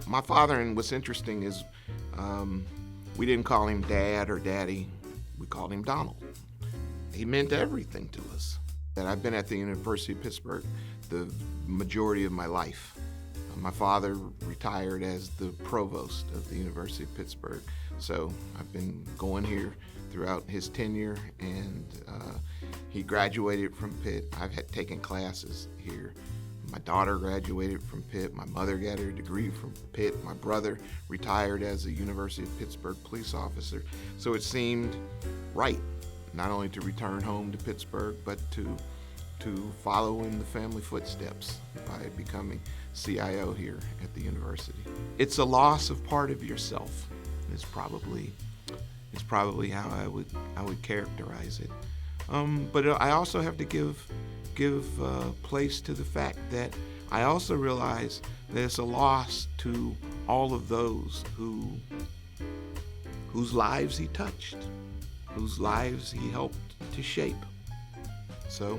My father, and what's interesting is we didn't call him Dad or Daddy. We called him Donald. He meant everything to us. And I've been at the University of Pittsburgh the majority of my life. My father retired as the provost of the University of Pittsburgh, so I've been going here throughout his tenure, and he graduated from Pitt. I've taken classes here. My daughter graduated from Pitt. My mother got her degree from Pitt. My brother retired as a University of Pittsburgh police officer. So it seemed right, not only to return home to Pittsburgh, but to follow in the family footsteps by becoming CIO here at the university. It's a loss of part of yourself. Is probably how I would characterize it. But I also have to give place to the fact that I also realize that it's a loss to all of those whose lives he touched, whose lives he helped to shape. So,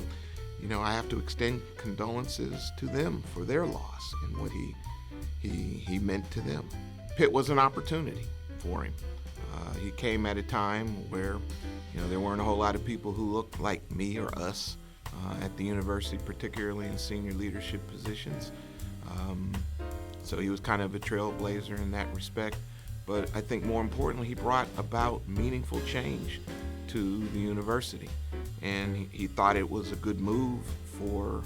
I have to extend condolences to them for their loss and what he meant to them. Pitt was an opportunity for him. He came at a time where, there weren't a whole lot of people who looked like me or us at the university, particularly in senior leadership positions. So he was kind of a trailblazer in that respect. But I think more importantly, he brought about meaningful change to the university. And he thought it was a good move for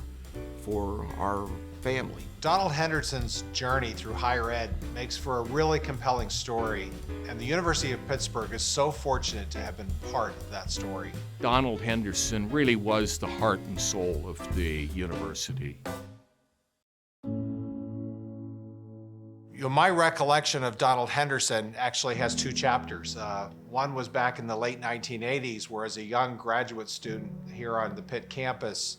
our family. Donald Henderson's journey through higher ed makes for a really compelling story, and the University of Pittsburgh is so fortunate to have been part of that story. Donald Henderson really was the heart and soul of the university. My recollection of Donald Henderson actually has two chapters. One was back in the late 1980s, where as a young graduate student here on the Pitt campus,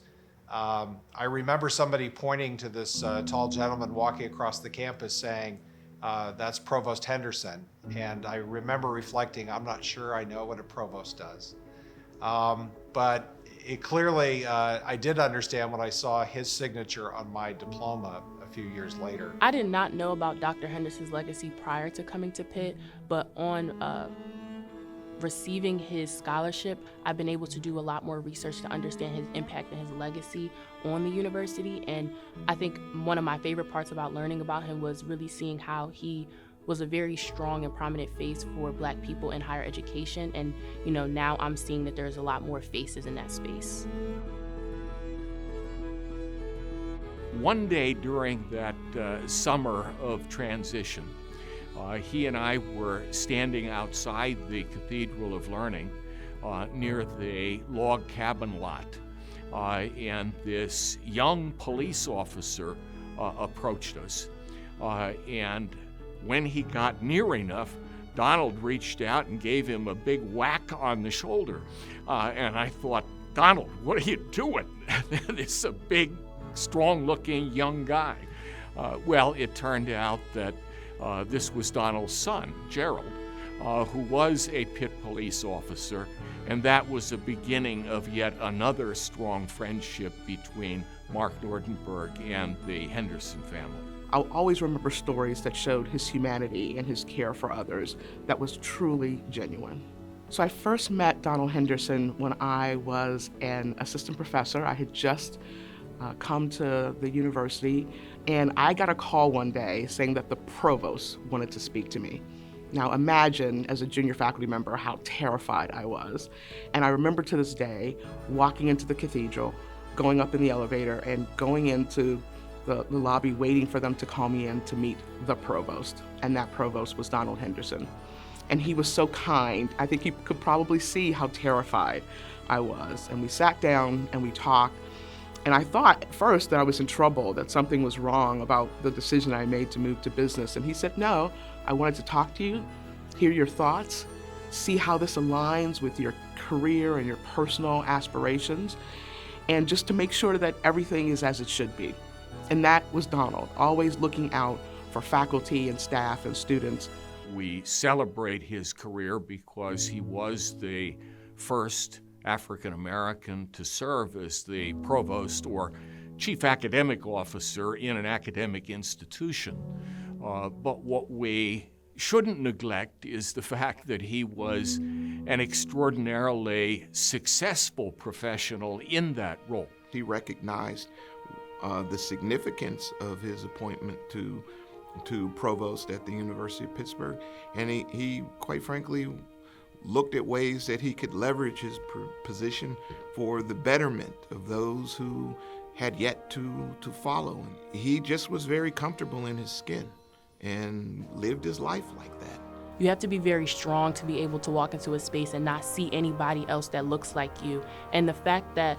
I remember somebody pointing to this tall gentleman walking across the campus saying, that's Provost Henderson. And I remember reflecting, I'm not sure I know what a provost does. But it clearly, I did understand when I saw his signature on my diploma a few years later. I did not know about Dr. Henderson's legacy prior to coming to Pitt, but on receiving his scholarship, I've been able to do a lot more research to understand his impact and his legacy on the university. And I think one of my favorite parts about learning about him was really seeing how he was a very strong and prominent face for Black people in higher education. And now I'm seeing that there's a lot more faces in that space. One day during that summer of transition, he and I were standing outside the Cathedral of Learning near the log cabin lot, and this young police officer approached us. And when he got near enough, Donald reached out and gave him a big whack on the shoulder. And I thought, Donald, what are you doing? This is a big, strong-looking young guy. Well, it turned out that this was Donald's son, Gerald, who was a Pitt police officer, and that was the beginning of yet another strong friendship between Mark Nordenberg and the Henderson family. I'll always remember stories that showed his humanity and his care for others that was truly genuine. So I first met Donald Henderson when I was an assistant professor. I had just come to the university, and I got a call one day saying that the provost wanted to speak to me. Now imagine, as a junior faculty member, how terrified I was. And I remember to this day walking into the cathedral, going up in the elevator, and going into the lobby waiting for them to call me in to meet the provost. And that provost was Donald Henderson. And he was so kind. I think you could probably see how terrified I was. And we sat down and we talked. And I thought at first that I was in trouble, that something was wrong about the decision I made to move to business. And he said, no, I wanted to talk to you, hear your thoughts, see how this aligns with your career and your personal aspirations, and just to make sure that everything is as it should be. And that was Donald, always looking out for faculty and staff and students. We celebrate his career because he was the first African American to serve as the provost or chief academic officer in an academic institution. But what we shouldn't neglect is the fact that he was an extraordinarily successful professional in that role. He recognized the significance of his appointment to provost at the University of Pittsburgh, and he quite frankly looked at ways that he could leverage his position for the betterment of those who had yet to follow. And he just was very comfortable in his skin and lived his life like that. You have to be very strong to be able to walk into a space and not see anybody else that looks like you. And the fact that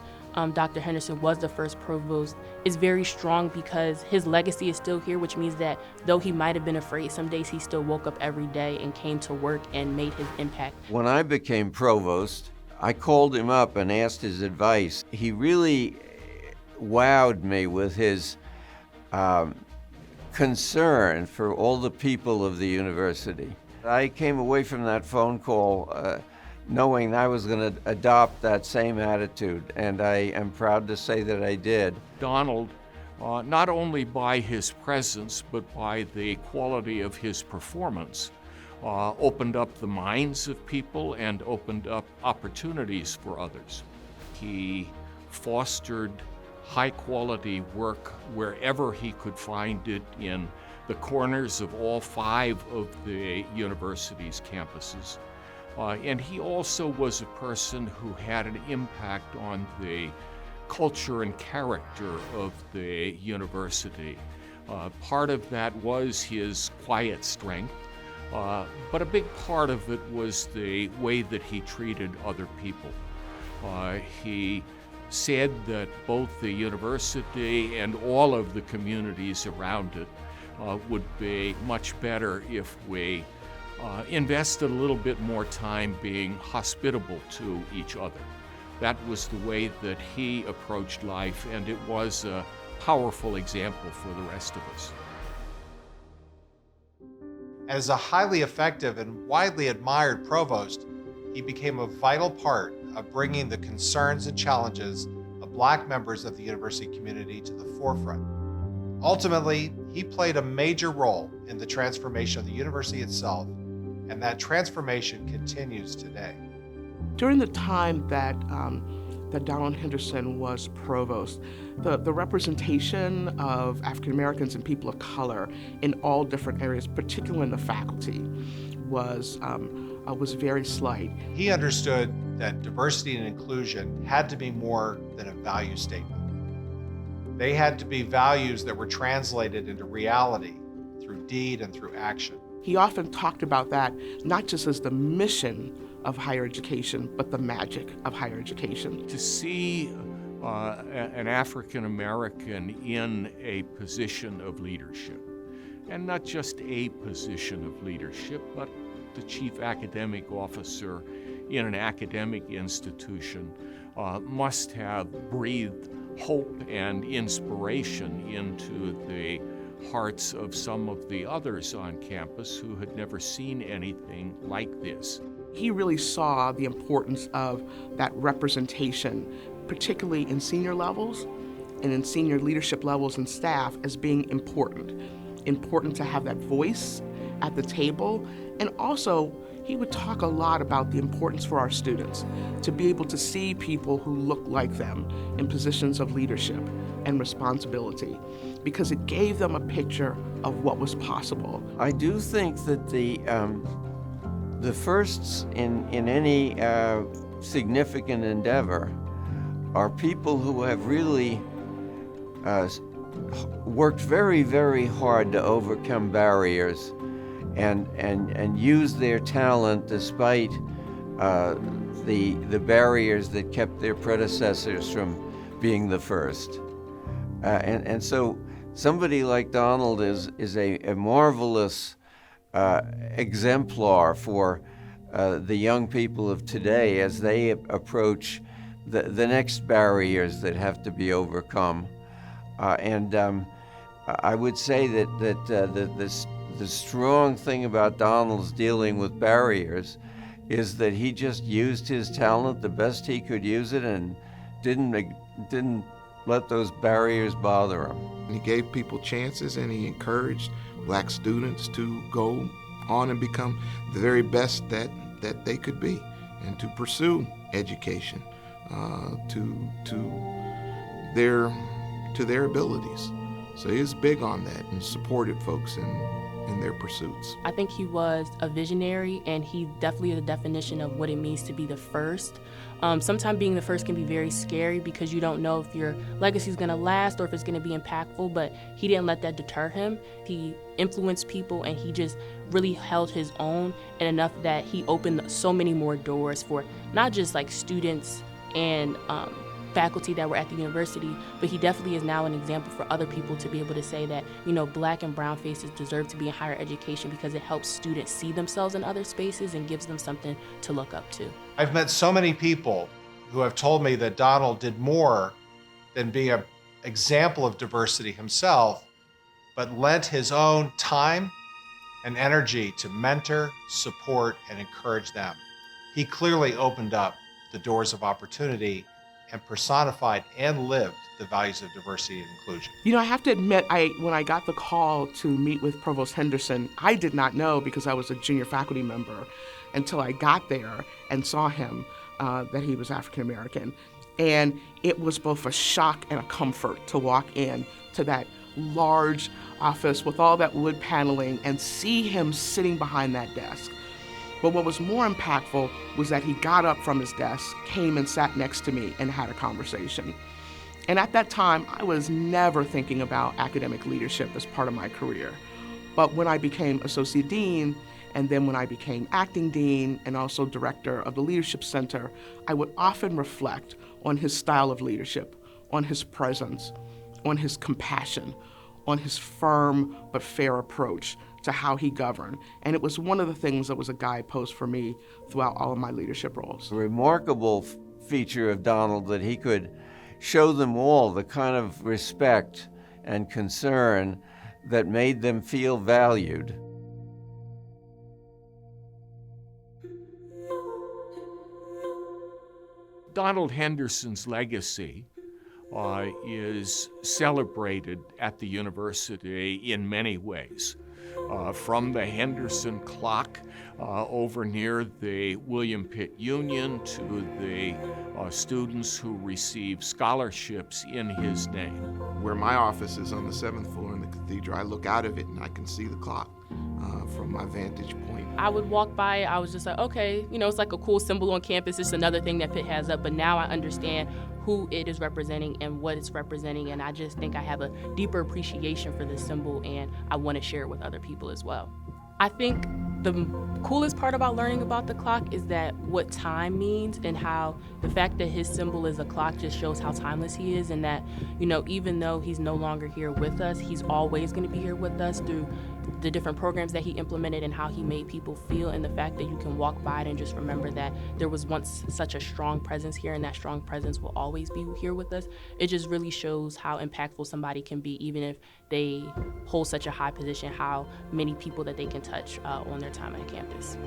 Dr. Henderson was the first provost is very strong because his legacy is still here, which means that though he might have been afraid, some days he still woke up every day and came to work and made his impact. When I became provost, I called him up and asked his advice. He really wowed me with his concern for all the people of the university. I came away from that phone call knowing I was going to adopt that same attitude, and I am proud to say that I did. Donald, not only by his presence, but by the quality of his performance, opened up the minds of people and opened up opportunities for others. He fostered high-quality work wherever he could find it in the corners of all 5 of the university's campuses. And he also was a person who had an impact on the culture and character of the university. Part of that was his quiet strength, but a big part of it was the way that he treated other people. He said that both the university and all of the communities around it would be much better if we invested a little bit more time being hospitable to each other. That was the way that he approached life, and it was a powerful example for the rest of us. As a highly effective and widely admired provost, he became a vital part of bringing the concerns and challenges of Black members of the university community to the forefront. Ultimately, he played a major role in the transformation of the university itself, and that transformation continues today. During the time that Donald Henderson was provost, the representation of African Americans and people of color in all different areas, particularly in the faculty, was very slight. He understood that diversity and inclusion had to be more than a value statement. They had to be values that were translated into reality through deed and through action. He often talked about that not just as the mission of higher education, but the magic of higher education. To see an African American in a position of leadership, and not just a position of leadership, but the chief academic officer in an academic institution, must have breathed hope and inspiration into the hearts of some of the others on campus who had never seen anything like this. He really saw the importance of that representation, particularly in senior levels and in senior leadership levels and staff, as being important to have that voice at the table. And also, he would talk a lot about the importance for our students to be able to see people who look like them in positions of leadership and responsibility, because it gave them a picture of what was possible. I do think that the firsts in any significant endeavor are people who have really worked very, very hard to overcome barriers and use their talent despite the barriers that kept their predecessors from being the first. And so somebody like Donald is a marvelous exemplar for the young people of today as they approach the next barriers that have to be overcome. I would say that the strong thing about Donald's dealing with barriers is that he just used his talent the best he could use it and didn't let those barriers bother him. He gave people chances, and he encouraged black students to go on and become the very best that they could be, and to pursue education to their abilities. So he was big on that and supported folks in their pursuits. I think he was a visionary, and he definitely is a definition of what it means to be the first. Sometimes being the first can be very scary because you don't know if your legacy is going to last or if it's going to be impactful, but he didn't let that deter him. He influenced people, and he just really held his own, and enough that he opened so many more doors for not just like students and faculty that were at the university, but he definitely is now an example for other people to be able to say that, you know, black and brown faces deserve to be in higher education because it helps students see themselves in other spaces and gives them something to look up to. I've met so many people who have told me that Donald did more than be an example of diversity himself, but lent his own time and energy to mentor, support, and encourage them. He clearly opened up the doors of opportunity and personified and lived the values of diversity and inclusion. You know, I have to admit, when I got the call to meet with Provost Henderson, I did not know, because I was a junior faculty member, until I got there and saw him, that he was African American. And it was both a shock and a comfort to walk in to that large office with all that wood paneling and see him sitting behind that desk. But what was more impactful was that he got up from his desk, came and sat next to me and had a conversation. And at that time, I was never thinking about academic leadership as part of my career. But when I became associate dean, and then when I became acting dean and also director of the Leadership Center, I would often reflect on his style of leadership, on his presence, on his compassion, on his firm but fair approach to how he governed. And it was one of the things that was a guidepost for me throughout all of my leadership roles. A remarkable feature of Donald that he could show them all the kind of respect and concern that made them feel valued. Donald Henderson's legacy is celebrated at the university in many ways. From the Henderson clock over near the William Pitt Union to the students who receive scholarships in his name. Where my office is on the 7th floor in the cathedral, I look out of it and I can see the clock from my vantage point. I would walk by, I was just like, okay, you know, it's like a cool symbol on campus. It's another thing that Pitt has up, but now I understand who it is representing and what it's representing, and I just think I have a deeper appreciation for this symbol, and I want to share it with other people as well. I think the coolest part about learning about the clock is that what time means, and how the fact that his symbol is a clock just shows how timeless he is, and that, you know, even though he's no longer here with us, he's always going to be here with us through the different programs that he implemented and how he made people feel, and the fact that you can walk by it and just remember that there was once such a strong presence here, and that strong presence will always be here with us. It just really shows how impactful somebody can be, even if they hold such a high position, how many people that they can touch on their time on campus.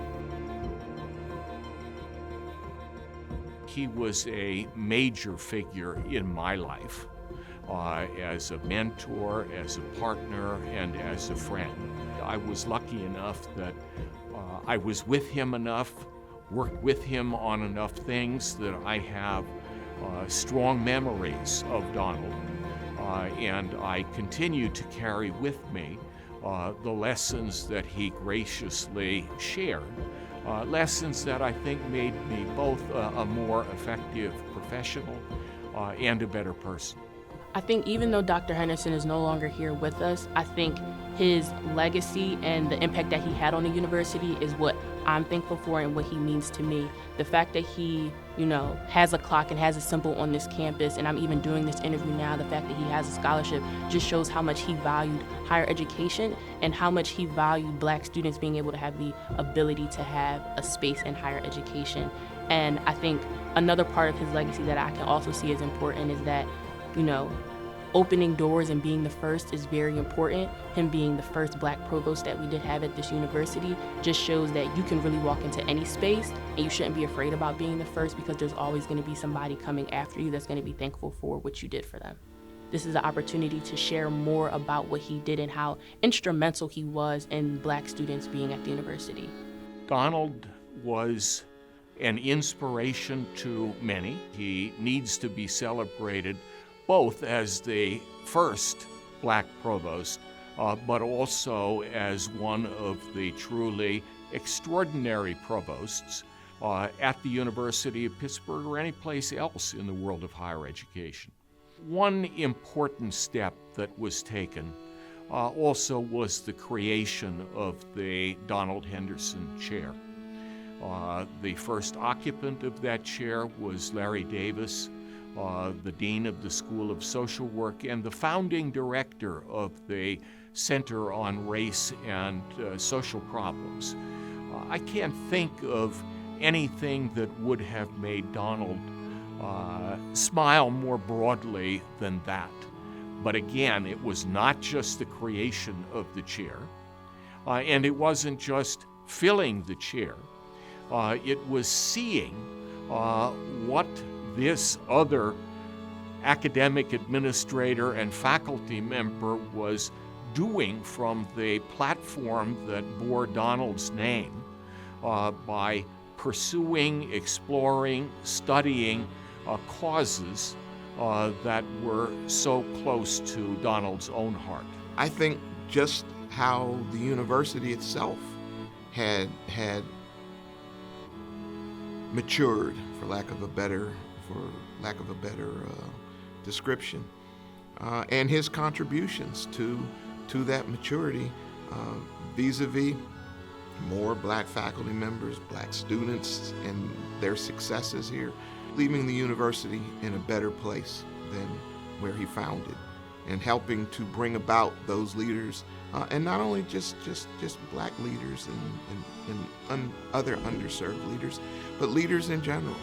He was a major figure in my life. As a mentor, as a partner, and as a friend. I was lucky enough that I was with him enough, worked with him on enough things that I have strong memories of Donald, and I continue to carry with me the lessons that he graciously shared, lessons that I think made me both a more effective professional and a better person. I think even though Dr. Henderson is no longer here with us, I think his legacy and the impact that he had on the university is what I'm thankful for and what he means to me. The fact that he, you know, has a clock and has a symbol on this campus, and I'm even doing this interview now, the fact that he has a scholarship just shows how much he valued higher education and how much he valued Black students being able to have the ability to have a space in higher education. And I think another part of his legacy that I can also see as important is that, you know, opening doors and being the first is very important. Him being the first Black Provost that we did have at this university just shows that you can really walk into any space and you shouldn't be afraid about being the first, because there's always going to be somebody coming after you that's going to be thankful for what you did for them. this is an opportunity to share more about what he did and how instrumental he was in Black students being at the university. Donald was an inspiration to many. He needs to be celebrated both as the first Black Provost, but also as one of the truly extraordinary provosts at the University of Pittsburgh or any place else in the world of higher education. One important step that was taken also was the creation of the Donald Henderson Chair. The first occupant of that chair was Larry Davis, the Dean of the School of Social Work and the founding director of the Center on Race and Social Problems. I can't think of anything that would have made Donald smile more broadly than that. But again, it was not just the creation of the chair, and it wasn't just filling the chair. It was seeing what this other academic administrator and faculty member was doing from the platform that bore Donald's name by pursuing, exploring, studying causes that were so close to Donald's own heart. I think just how the university itself had matured, for lack of a better description, and his contributions to that maturity vis-a-vis more Black faculty members, Black students, and their successes here, leaving the university in a better place than where he found it, and helping to bring about those leaders, and not only just Black leaders and other underserved leaders, but leaders in general.